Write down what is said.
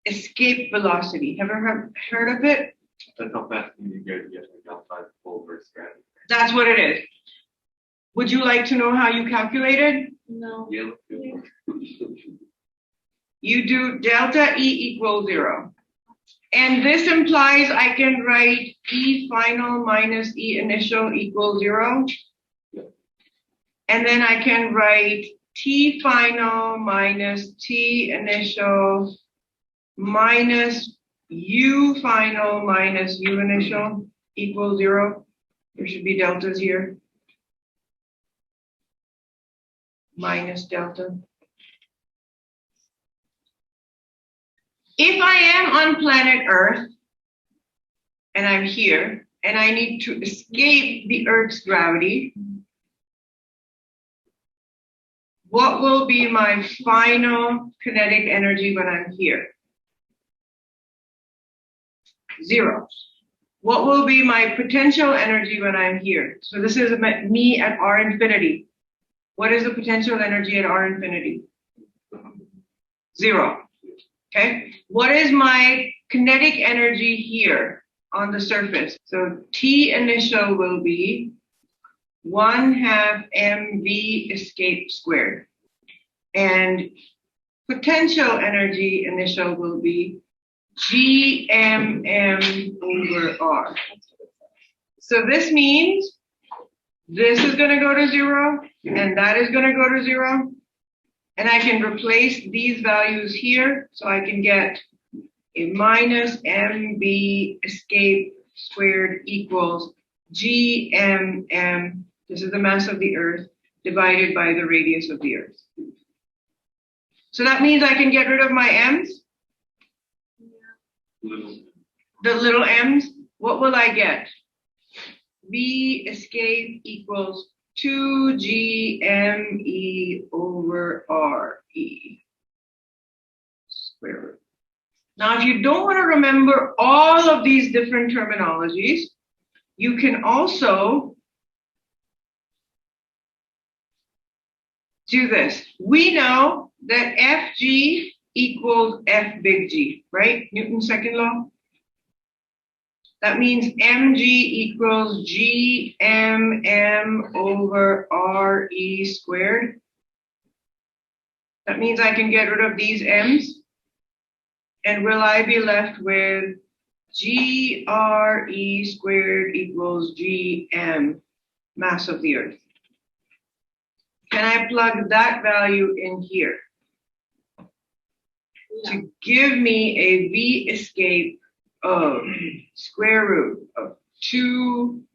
escape velocity. Have you ever heard of it? That's how fast you get like outside full versus gravity. That's what it is. Would you like to know how you calculate it? No. Yeah. You do delta E equals 0. And this implies I can write E final minus E initial equals 0. Yeah. And then I can write T final minus T initial minus U final minus U initial equals 0. There should be deltas here. Minus delta. If I am on planet Earth and I'm here and I need to escape the Earth's gravity, what will be my final kinetic energy when I'm here? 0. What will be my potential energy when I'm here? So this is me at R infinity. What is the potential energy at R infinity? 0. Okay. What is my kinetic energy here on the surface? So T initial will be 1/2 mv escape squared. And potential energy initial will be GMM over R. So this means this is going to go to 0 and that is going to go to 0. And I can replace these values here, so I can get a minus mv escape squared equals GMM, this is the mass of the Earth, divided by the radius of the Earth. So that means I can get rid of my m's, the little m's. What will I get? V escape equals 2GME over RE square root. Now, if you don't want to remember all of these different terminologies, you can also do this. We know that FG equals F big G, right? Newton's second law. That means mg equals gmm over re squared. That means I can get rid of these m's. And will I be left with GRE squared equals GM, mass of the Earth? Can I plug that value in here? Yeah. To give me a V escape of square root of 2GRE.